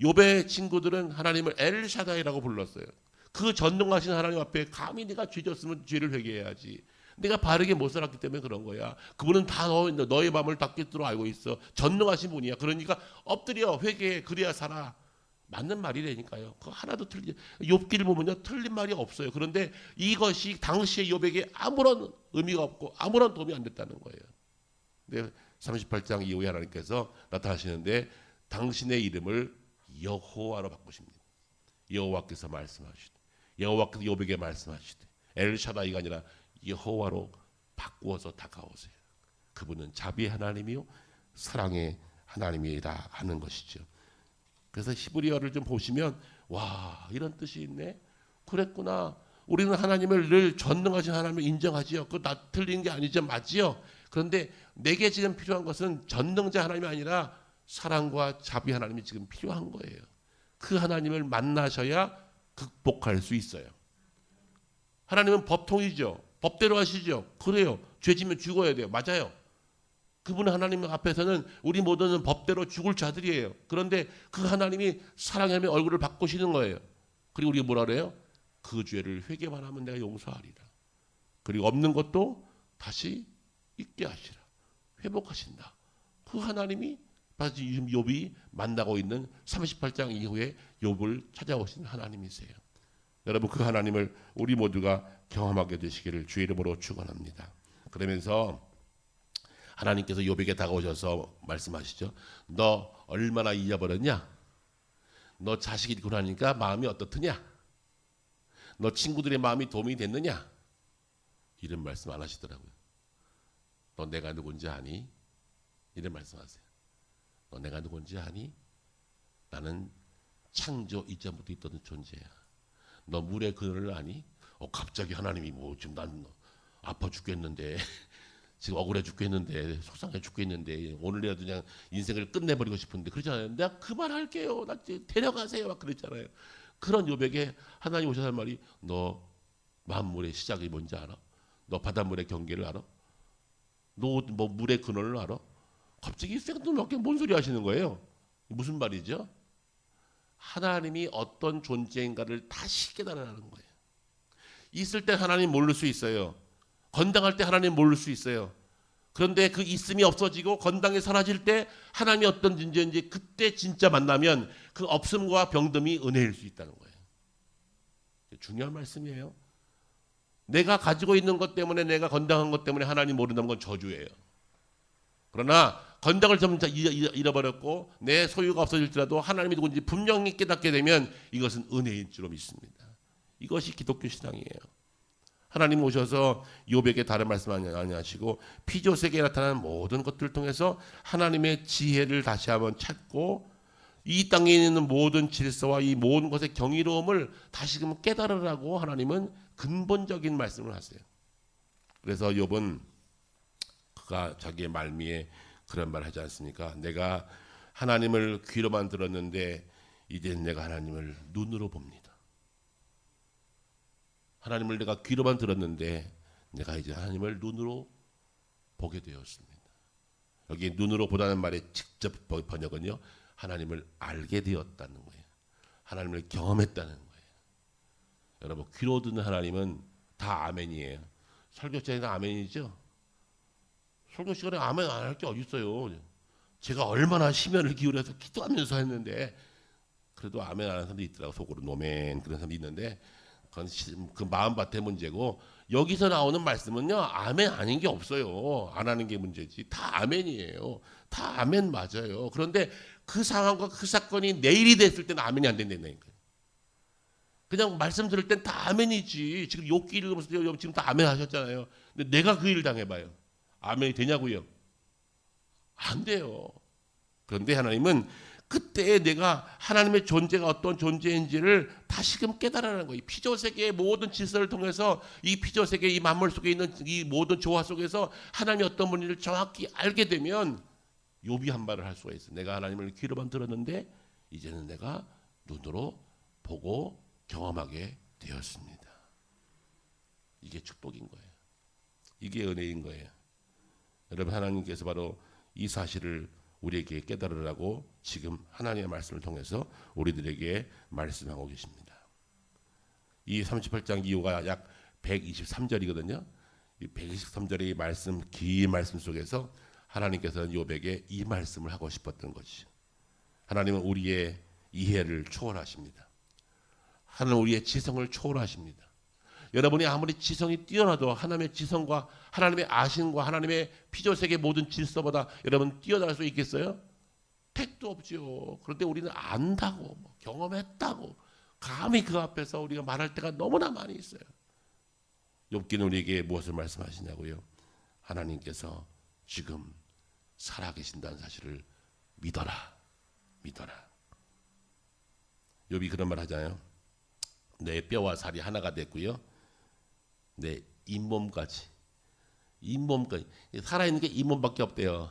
욥의 친구들은 하나님을 엘샤다이라고 불렀어요. 그 전능하신 하나님 앞에 감히 네가 죄졌으면 죄를 회개해야지. 내가 바르게 못 살았기 때문에 그런 거야. 그분은 다 너의 마음을 다 꿰뚫어 알고 있어. 전능하신 분이야. 그러니까 엎드려 회개해. 그래야 살아. 맞는 말이라니까요. 그거 하나도 틀리지. 욥기를 보면요 틀린 말이 없어요. 그런데 이것이 당시의 욥에게 아무런 의미가 없고 아무런 도움이 안 됐다는 거예요. 근데 38장 이후에 하나님께서 나타나시는데 당신의 이름을 여호와로 바꾸십니다. 여호와께서 말씀하시되 여호와께서 욥에게 말씀하시되 엘샤다이가 아니라 여호와로 바꾸어서 다가오세요. 그분은 자비의 하나님이요 사랑의 하나님이라 하는 것이죠. 그래서 히브리어를 좀 보시면 와 이런 뜻이 있네. 그랬구나. 우리는 하나님을 늘 전능하신 하나님을 인정하지요. 그거 나 틀린 게 아니죠. 맞지요. 그런데 내게 지금 필요한 것은 전능자 하나님이 아니라 사랑과 자비 하나님이 지금 필요한 거예요. 그 하나님을 만나셔야 극복할 수 있어요. 하나님은 법통이죠. 법대로 하시죠. 그래요. 죄 지면 죽어야 돼요. 맞아요. 그분 하나님 앞에서는 우리 모두는 법대로 죽을 자들이에요. 그런데 그 하나님이 사랑하며 얼굴을 바꾸시는 거예요. 그리고 우리가 뭐라 그래요? 그 죄를 회개만 하면 내가 용서하리라. 그리고 없는 것도 다시 있게 하시라. 회복하신다. 그 하나님이 지금 욥이 만나고 있는 38장 이후에 욥을 찾아오신 하나님이세요. 여러분, 그 하나님을 우리 모두가 경험하게 되시기를 주의 이름으로 축원합니다. 그러면서 하나님께서 욥에게 다가오셔서 말씀하시죠. 너 얼마나 잊어버렸냐? 너 자식이 있고 나니까 마음이 어떻느냐? 너 친구들의 마음이 도움이 됐느냐? 이런 말씀 안 하시더라고요. 너 내가 누군지 아니? 이런 말씀하세요. 너 내가 누군지 아니? 나는 창조 이전부터 있던 존재야. 너 물의 그늘을 아니? 갑자기 하나님이 지금 난 아파 죽겠는데 지금 억울해 죽겠는데 속상해 죽겠는데 오늘이라도 그냥 인생을 끝내버리고 싶은데 그러잖아요. 내가 그만할게요. 나 데려가세요. 막 그랬잖아요. 그런 욥에게 하나님 오셔서 할 말이 너 만물의 시작이 뭔지 알아? 너 바닷물의 경계를 알아? 너 뭐 물의 근원을 알아? 갑자기 생뚱맞게 뭔 소리 하시는 거예요? 무슨 말이죠? 하나님이 어떤 존재인가를 다시 깨달으라는 거예요. 있을 때 하나님 모를 수 있어요. 건강할 때 하나님 모를 수 있어요. 그런데 그 있음이 없어지고 건강이 사라질 때 하나님이 어떤 존재인지 그때 진짜 만나면 그 없음과 병듦이 은혜일 수 있다는 거예요. 중요한 말씀이에요. 내가 가지고 있는 것 때문에 내가 건강한 것 때문에 하나님 모른다는 건 저주예요. 그러나 건강을 좀 잃어버렸고 내 소유가 없어질지라도 하나님이 누군지 분명히 깨닫게 되면 이것은 은혜인 줄로 믿습니다. 이것이 기독교 신앙이에요. 하나님 오셔서 욥에게 다른 말씀 안 하시고 피조세계에 나타나는 모든 것들을 통해서 하나님의 지혜를 다시 한번 찾고 이 땅에 있는 모든 질서와 이 모든 것의 경이로움을 다시금 깨달으라고 하나님은 근본적인 말씀을 하세요. 그래서 욥은 그가 자기의 말미에 그런 말을 하지 않습니까? 내가 하나님을 귀로만 들었는데 이제 내가 하나님을 눈으로 봅니다. 하나님을 내가 귀로만 들었는데 내가 이제 하나님을 눈으로 보게 되었습니다. 여기 눈으로 보다는 말의 직접 번역은요. 하나님을 알게 되었다는 거예요. 하나님을 경험했다는 거예요. 여러분, 귀로 듣는 하나님은 다 아멘이에요. 설교 시간에 아멘이죠? 설교 시간에 아멘 안 할 게 어디 있어요. 제가 얼마나 심혈을 기울여서 기도하면서 했는데 그래도 아멘 안 하는 사람도 있더라고. 속으로 노멘 그런 사람도 있는데 그건 그 마음밭의 문제고 여기서 나오는 말씀은요. 아멘 아닌 게 없어요. 안 하는 게 문제지. 다 아멘이에요. 다 아멘 맞아요. 그런데 그 상황과 그 사건이 내일이 됐을 때는 아멘이 안 된다니까요. 그냥 말씀 들을 땐 다 아멘이지. 지금 욥기 읽으면서 지금 다 아멘 하셨잖아요. 근데 내가 그 일을 당해봐요. 아멘이 되냐고요? 안 돼요. 그런데 하나님은 그때 내가 하나님의 존재가 어떤 존재인지를 다시금 깨달으라는 거예요. 피조세계의 모든 질서를 통해서 이 피조세계 이 만물 속에 있는 이 모든 조화 속에서 하나님이 어떤 분인지를 정확히 알게 되면 욥이 한 말을 할 수가 있어요. 내가 하나님을 귀로만 들었는데 이제는 내가 눈으로 보고 경험하게 되었습니다. 이게 축복인 거예요. 이게 은혜인 거예요. 여러분, 하나님께서 바로 이 사실을 우리에게 깨달으라고 지금 하나님의 말씀을 통해서 우리들에게 말씀하고 계십니다. 이 38장 이후가 약 123절이거든요. 이 123절의 말씀, 긴 말씀 속에서 하나님께서는 욥에게 이 말씀을 하고 싶었던 것이죠. 하나님은 우리의 이해를 초월하십니다. 하나님은 우리의 지성을 초월하십니다. 여러분이 아무리 지성이 뛰어나도 하나님의 지성과 하나님의 아심과 하나님의 피조세계 모든 질서보다 여러분 뛰어날 수 있겠어요? 택도 없죠. 그런데 우리는 안다고 경험했다고 감히 그 앞에서 우리가 말할 때가 너무나 많이 있어요. 욥기는 우리에게 무엇을 말씀하시냐고요? 하나님께서 지금 살아계신다는 사실을 믿어라. 믿어라. 욥이 그런 말 하잖아요. 내 뼈와 살이 하나가 됐고요. 내 잇몸까지 살아있는 게 잇몸밖에 없대요.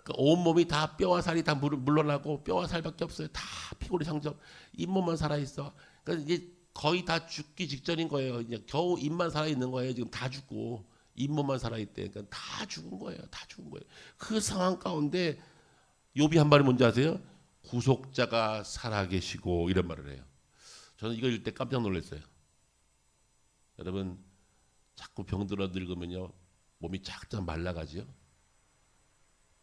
그러니까 온몸이 다 뼈와 살이 다 물러나고 뼈와 살밖에 없어요. 다 피골이 상접 잇몸만 살아있어. 그러니까 이제 거의 다 죽기 직전인 거예요. 이제 겨우 입만 살아있는 거예요. 지금 다 죽고 잇몸만 살아있대. 그러니까 다 죽은 거예요. 다 죽은 거예요. 그 상황 가운데 욥이 한 말이 뭔지 아세요? 구속자가 살아계시고 이런 말을 해요. 저는 이거 읽을 때 깜짝 놀랐어요. 여러분 자꾸 병들어 늙으면요 몸이 쫙쫙 말라가지요.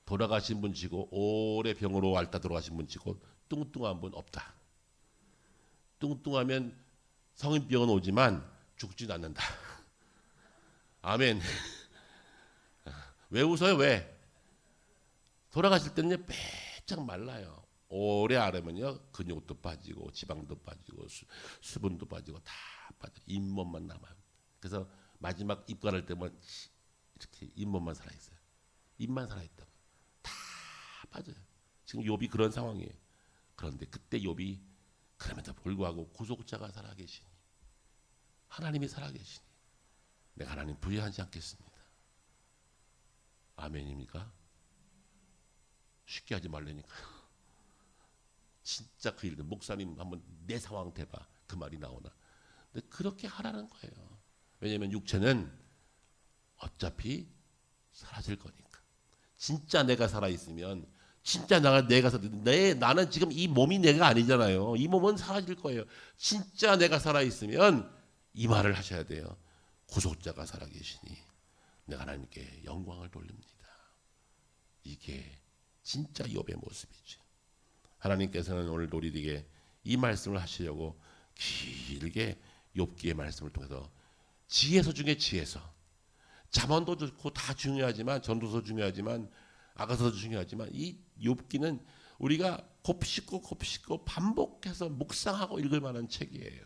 돌아가신 분 치고 오래 병으로 앓다 돌아가신 분 치고 뚱뚱한 분 없다. 뚱뚱하면 성인병은 오지만 죽진 않는다. 아멘. 왜 웃어요? 왜? 돌아가실 때는 빼짝 말라요. 오래 앓으면요 근육도 빠지고 지방도 빠지고 수분도 빠지고 다 빠져. 잇몸만 남아요. 그래서 마지막 입 가를 때만 이렇게 잇몸만 살아있어요. 입만 살아있다고. 다 빠져요. 지금 욥이 그런 상황이에요. 그런데 그때 욥이 그럼에도 불구하고 구속자가 살아계시니 하나님이 살아계시니 내가 하나님 부여하지 않겠습니다. 아멘입니까? 쉽게 하지 말라니까요. 진짜 그 일, 목사님 한번 내 상황 대봐. 그 말이 나오나. 근데 그렇게 하라는 거예요. 왜냐하면 육체는 어차피 사라질 거니까. 진짜 내가 살아있으면 진짜 나는 지금 이 몸이 내가 아니잖아요. 이 몸은 사라질 거예요. 진짜 내가 살아있으면 이 말을 하셔야 돼요. 구속자가 살아계시니 내가 하나님께 영광을 돌립니다. 이게 진짜 욥의 모습이죠. 하나님께서는 오늘 우리에게 이 말씀을 하시려고 길게 욥기의 말씀을 통해서 지혜서 중에 지혜서, 잠언도 좋고 다 중요하지만, 전도서 중요하지만, 아가서도 중요하지만 이 욥기는 우리가 곱씹고 반복해서 묵상하고 읽을 만한 책이에요.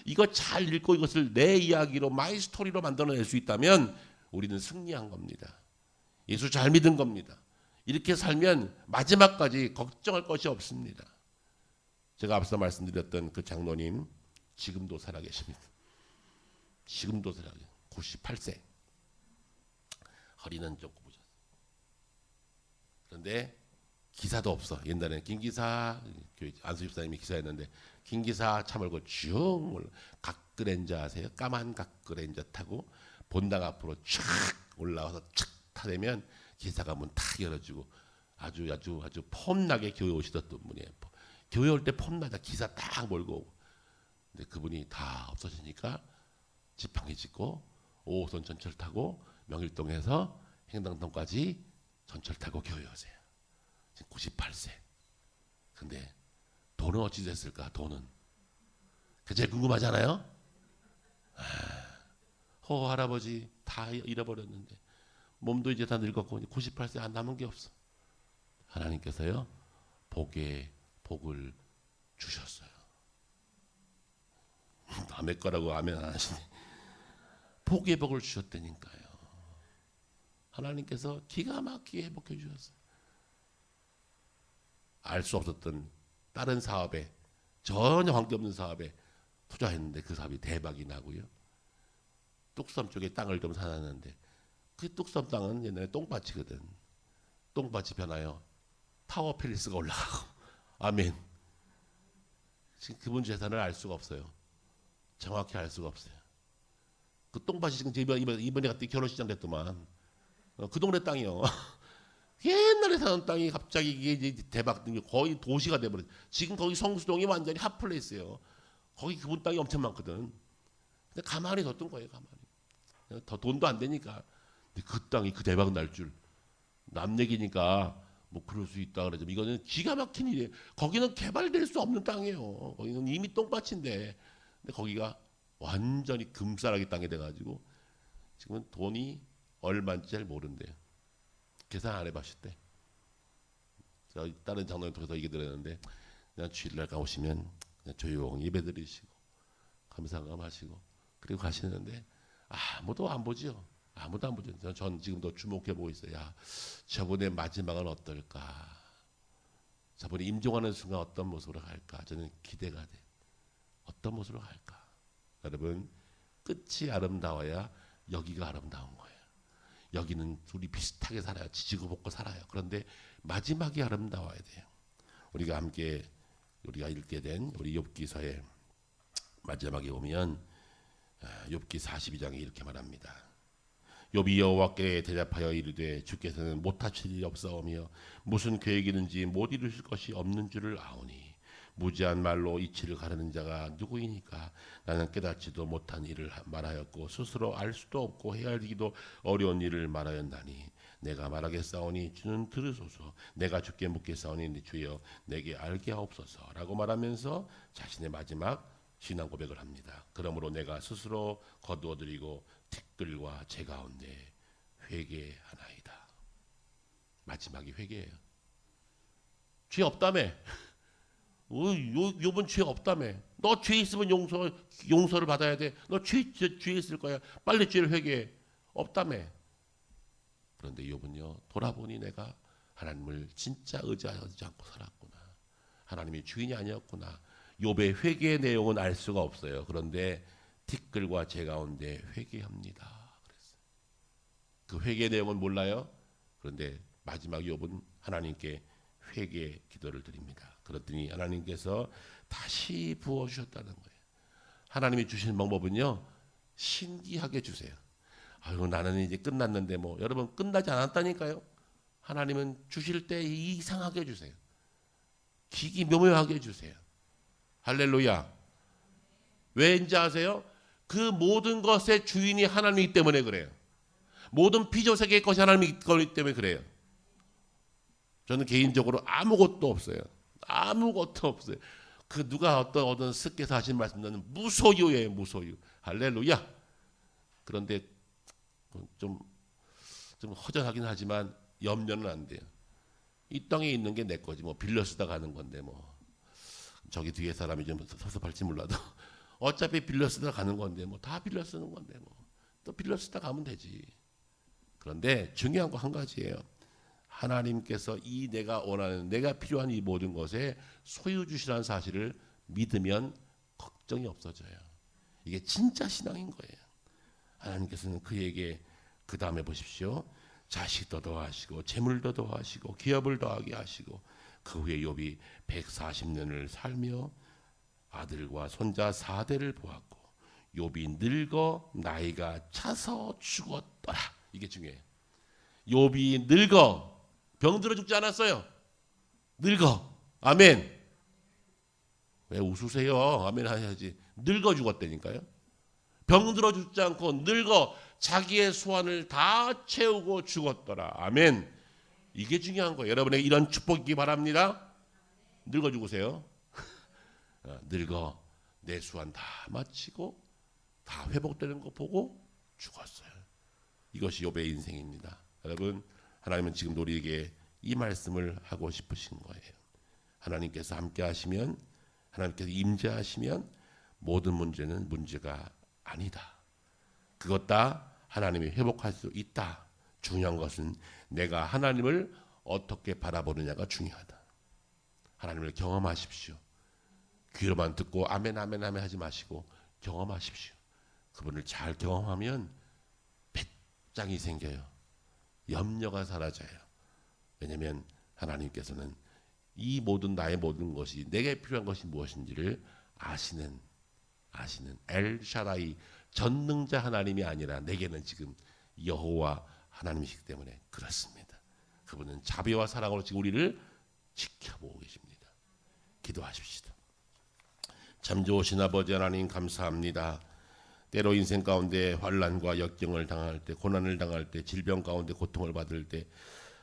이거 잘 읽고 이것을 내 이야기로 마이 스토리로 만들어낼 수 있다면 우리는 승리한 겁니다. 예수 잘 믿은 겁니다. 이렇게 살면 마지막까지 걱정할 것이 없습니다. 제가 앞서 말씀드렸던 그 장로님 지금도 살아계십니다. 지금도 살아계십니다. 98세. 허리는 좀 굽어졌어요. 그런데 기사도 없어. 옛날에는 김기사, 안수 집사님이 기사였는데 김기사 차 몰고 쭉 각그랜저 아세요? 까만 각그랜저 타고 본당 앞으로 쫙 올라와서 촥 타대면 기사가 문 탁 열어주고 아주 폼나게 교회 오시던 분이에요. 교회 올 때 폼나다 기사 딱 몰고 오고. 근데 그분이 다 없어지니까 지팡이 짚고 5호선 전철 타고 명일동에서 행당동까지 전철 타고 교회 오세요. 지금 98세. 근데 돈은 어찌 됐을까? 돈은. 그 제일 궁금하잖아요. 할아버지 다 잃어버렸는데 몸도 이제 다 늙었고 98세 안 남은 게 없어. 하나님께서요 복을 주셨어요. 남의 거라고 아멘 안 하시네. 복의 복을 주셨다니까요. 하나님께서 기가 막히게 회복해 주셨어요. 알 수 없었던 다른 사업에 전혀 관계없는 사업에 투자했는데 그 사업이 대박이 나고요. 뚝섬 쪽에 땅을 좀 사놨는데 그 뚝섬 땅은 옛날에 똥밭이거든. 똥밭이 변하여 타워 팰리스가 올라가고 아멘. 지금 그분 재산을 알 수가 없어요. 정확히 알 수가 없어요. 그 똥밭이 지금 이번에 갔더니 결혼식장 됐더만. 그 동네 땅이요. 옛날에 사는 땅이 갑자기 이게 대박 거의 도시가 돼버렸어. 지금 거기 성수동이 완전히 핫플레이스예요. 거기 그분 땅이 엄청 많거든. 근데 가만히 뒀던 거예요. 가만히. 더 돈도 안 되니까. 근데 그 땅이 그 대박 날 줄. 남 얘기니까 뭐 그럴 수 있다 그러죠. 이거는 기가 막힌 일이에요. 거기는 개발될 수 없는 땅이에요. 거기는 이미 똥밭인데. 근데 거기가 완전히 금싸라기 땅이 돼가지고 지금은 돈이 얼마인지 잘 모른대요. 계산 안 해봤을 때. 저 다른 장로님 통해서 얘기 들었는데 그냥 주일날 가오시면 그냥 조용히 예배 드리시고 감사감하시고 그리고 가시는데 아무도 안 보죠. 아무도 안 보죠. 전 지금도 주목해 보고 있어요. 야, 저분의 마지막은 어떨까? 저분이 임종하는 순간 어떤 모습으로 갈까? 저는 기대가 돼요. 어떤 모습으로 갈까? 여러분 끝이 아름다워야 여기가 아름다운 거예요. 여기는 둘이 비슷하게 살아요. 지지고 볶고 살아요. 그런데 마지막이 아름다워야 돼요. 우리가 함께 우리가 읽게 된 우리 욥기서의 마지막에 보면 욥기 42장에 이렇게 말합니다. 욥이 여호와께 대답하여 이르되 주께서는 못하실 일이 없사오며 무슨 계획이든지 못 이루실 것이 없는 줄을 아오니 무지한 말로 이치를 가르는 자가 누구이니까 나는 깨닫지도 못한 일을 말하였고 스스로 알 수도 없고 헤아리기도 어려운 일을 말하였나니 내가 말하겠사오니 주는 들으소서 내가 주께 묻겠사오니 주여 내게 알게 하옵소서라고 말하면서 자신의 마지막 신앙 고백을 합니다. 그러므로 내가 스스로 거두어드리고 티끌과 제 가운데 회개하나이다. 마지막이 회개예요. 죄 없다며. 욥은 죄 없다며. 너 죄 있으면 용서를 받아야 돼. 너 죄 있을 거야. 빨리 죄를 회개해. 없다며. 그런데 욥은요, 돌아보니 내가 하나님을 진짜 의지하지 않고 살았구나. 하나님이 주인이 아니었구나. 욥의 회개의 내용은 알 수가 없어요. 그런데 티끌과 제 가운데 회개합니다. 그랬어요. 그 회개의 내용은 몰라요. 그런데 마지막 욥은 하나님께 회개 기도를 드립니다. 그랬더니 하나님께서 다시 부어주셨다는 거예요. 하나님이 주시는 방법은요, 신기하게 주세요. 아유, 나는 이제 끝났는데 뭐. 여러분, 끝나지 않았다니까요. 하나님은 주실 때 이상하게 주세요. 기기묘묘하게 주세요. 할렐루야. 왜인지 아세요? 그 모든 것의 주인이 하나님이기 때문에 그래요. 모든 피조세계의 것이 하나님이기 때문에 그래요. 저는 개인적으로 아무것도 없어요. 아무것도 없어요. 그 누가 어떤 스께서 하신 말씀은 무소유예요. 무소유. 할렐루야. 그런데 좀 허전하긴 하지만 염려는 안 돼요. 이 땅에 있는 게 내 거지. 뭐 빌려 쓰다 가는 건데 뭐. 저기 뒤에 사람이 좀 섭섭할지 몰라도 어차피 빌려 쓰다 가는 건데 뭐 다 빌려 쓰는 건데 뭐 또 빌려 쓰다 가면 되지. 그런데 중요한 거 한 가지예요. 하나님께서 이 내가 원하는 내가 필요한 이 모든 것에 소유 주시라는 사실을 믿으면 걱정이 없어져요. 이게 진짜 신앙인 거예요. 하나님께서는 그에게 그 다음에 보십시오. 자식도 더하시고 재물도 더하시고 기업을 더하게 하시고 그 후에 욥이 140년을 살며 아들과 손자 4대를 보았고 욥이 늙어 나이가 차서 죽었더라. 이게 중요해요. 욥이 늙어 병들어 죽지 않았어요. 늙어. 아멘. 왜 웃으세요? 아멘 하셔야지. 늙어 죽었다니까요. 병들어 죽지 않고 늙어 자기의 소원을 다 채우고 죽었더라. 아멘. 이게 중요한 거예요. 여러분에게 이런 축복이 있기 바랍니다. 늙어 죽으세요. 늙어 내 소원 다 마치고 다 회복되는 거 보고 죽었어요. 이것이 욥의 인생입니다. 여러분, 하나님은 지금 우리에게 이 말씀을 하고 싶으신 거예요. 하나님께서 함께 하시면, 하나님께서 임재하시면 모든 문제는 문제가 아니다. 그것 다 하나님이 회복할 수 있다. 중요한 것은 내가 하나님을 어떻게 바라보느냐가 중요하다. 하나님을 경험하십시오. 귀로만 듣고 아멘 아멘 아멘 하지 마시고 경험하십시오. 그분을 잘 경험하면 배짱이 생겨요. 염려가 사라져요. 왜냐하면 하나님께서는 이 모든 나의 모든 것이 내게 필요한 것이 무엇인지를 아시는 엘샤다이 전능자 하나님이 아니라 내게는 지금 여호와 하나님이시기 때문에 그렇습니다. 그분은 자비와 사랑으로 지금 우리를 지켜보고 계십니다. 기도하십시다. 참 좋으신 아버지 하나님 감사합니다. 때로 인생 가운데 환난과 역경을 당할 때, 고난을 당할 때, 질병 가운데 고통을 받을 때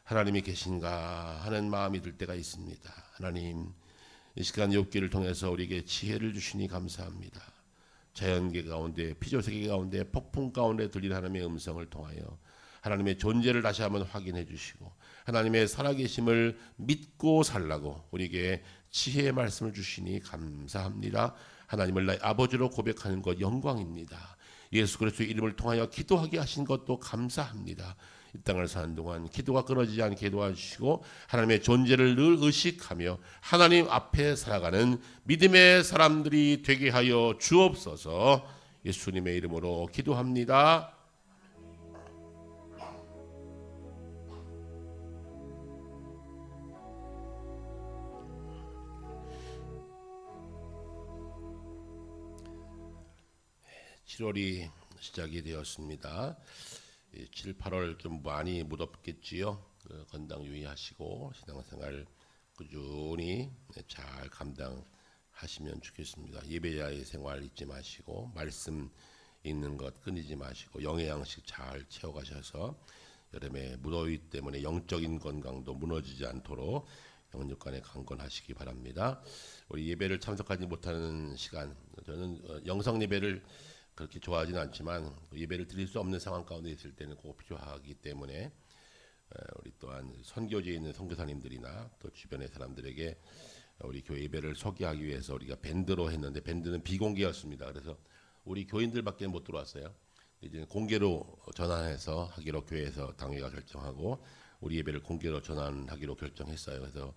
하나님이 계신가 하는 마음이 들 때가 있습니다. 하나님, 이 시간 욥기를 통해서 우리에게 지혜를 주시니 감사합니다. 자연계 가운데, 피조세계 가운데, 폭풍 가운데 들린 하나님의 음성을 통하여 하나님의 존재를 다시 한번 확인해 주시고 하나님의 살아계심을 믿고 살라고 우리에게 지혜의 말씀을 주시니 감사합니다. 하나님을 나의 아버지로 고백하는 것 영광입니다. 예수 그리스도의 이름을 통하여 기도하게 하신 것도 감사합니다. 이 땅을 사는 동안 기도가 끊어지지 않게 도와주시고 하나님의 존재를 늘 의식하며 하나님 앞에 살아가는 믿음의 사람들이 되게 하여 주옵소서. 예수님의 이름으로 기도합니다. 7월이 시작이 되었습니다. 7, 8월 좀 많이 무덥겠지요. 건강 유의하시고 신앙생활 꾸준히 잘 감당하시면 좋겠습니다. 예배자의 생활 잊지 마시고 말씀 읽는 것 끊이지 마시고 영의 양식 잘 채워가셔서 여름에 무더위 때문에 영적인 건강도 무너지지 않도록 영육간에 강건하시기 바랍니다. 우리 예배를 참석하지 못하는 시간, 저는 영성 예배를 그렇게 좋아하지는 않지만 예배를 드릴 수 없는 상황 가운데 있을 때는 꼭 필요하기 때문에 우리 또한 선교지에 있는 선교사님들이나 또 주변의 사람들에게 우리 교회 예배를 소개하기 위해서 우리가 밴드로 했는데 밴드는 비공개였습니다. 그래서 우리 교인들밖에 못 들어왔어요. 이제 공개로 전환해서 하기로 교회에서 당회가 결정하고 우리 예배를 공개로 전환하기로 결정했어요. 그래서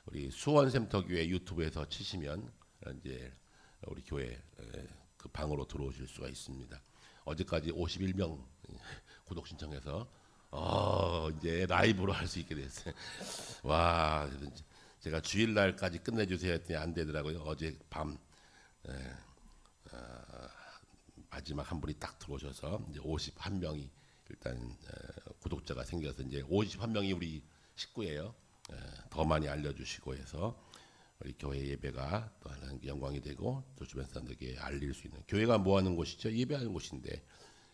우리 수원샘터교회 유튜브에서 치시면 이제 우리 교회 그 방으로 들어오실 수가 있습니다. 어제까지 51명 구독 신청해서 이제 라이브로 할 수 있게 됐어요. 와, 제가 주일날까지 끝내주세요 했더니 안 되더라고요. 어제 밤 마지막 한 분이 딱 들어오셔서 이제 51명이 일단 구독자가 생겨서 이제 51명이 우리 식구예요. 더 많이 알려주시고 해서 우리 교회 예배가 또 하나님 영광이 되고 또 주변 사람들에게 알릴 수 있는, 교회가 뭐 하는 곳이죠? 예배하는 곳인데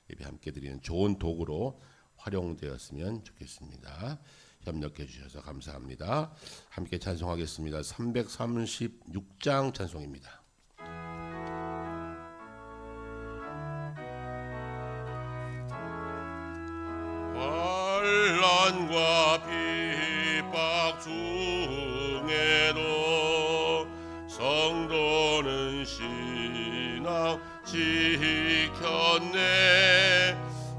예배 함께 드리는 좋은 도구로 활용되었으면 좋겠습니다. 협력해 주셔서 감사합니다. 함께 찬송하겠습니다. 336장 찬송입니다. 환난과 핍박 중에도 성도는 신앙 지켰네.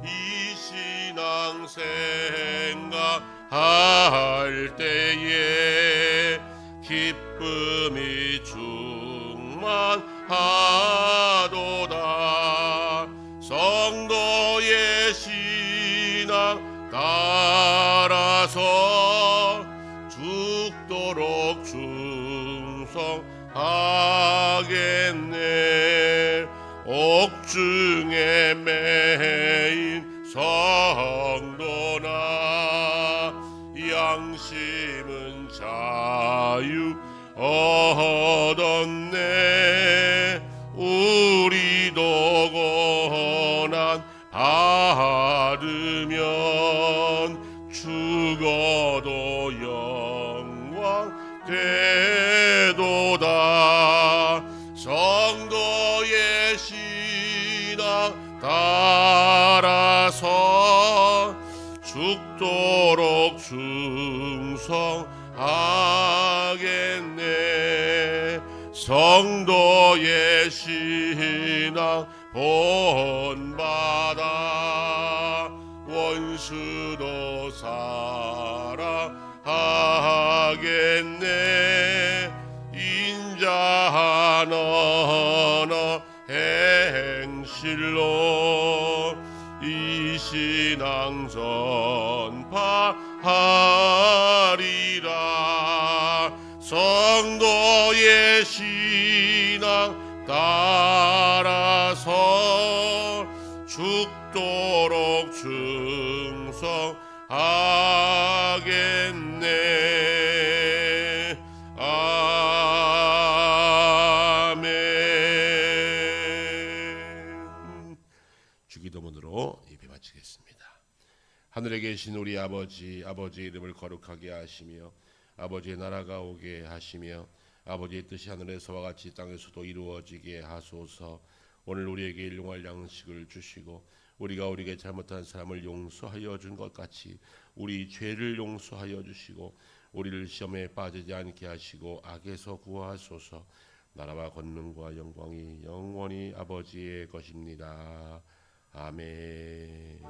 이 신앙 생각할 때에 기쁨이 충만하도다. 성도의 신앙 따라서 죽도록 충성하겠네. 옥중에 매인 성도나 양심은 자유 얻었네. 우리도 고난 받으면 죽어도 영광 되도다. 성도의 신앙 따라서 죽도록 충성하겠네. 성도의 신앙 본받아 원수도 사랑하겠네. 인자한 언어 행실로 이 신앙 전파하리라. 성도의 신앙 따라서 죽도록 충성하겠네. 아멘. 주기도문으로 예배 마치겠습니다. 하늘에 계신 우리 아버지, 아버지의 이름을 거룩하게 하시며 아버지의 나라가 오게 하시며 아버지의 뜻이 하늘에서와 같이 땅에서도 이루어지게 하소서. 오늘 우리에게 일용할 양식을 주시고 우리가 우리에게 잘못한 사람을 용서하여 준 것 같이 우리 죄를 용서하여 주시고 우리를 시험에 빠지지 않게 하시고 악에서 구하소서. 나라와 권능과 영광이 영원히 아버지의 것입니다. 아멘.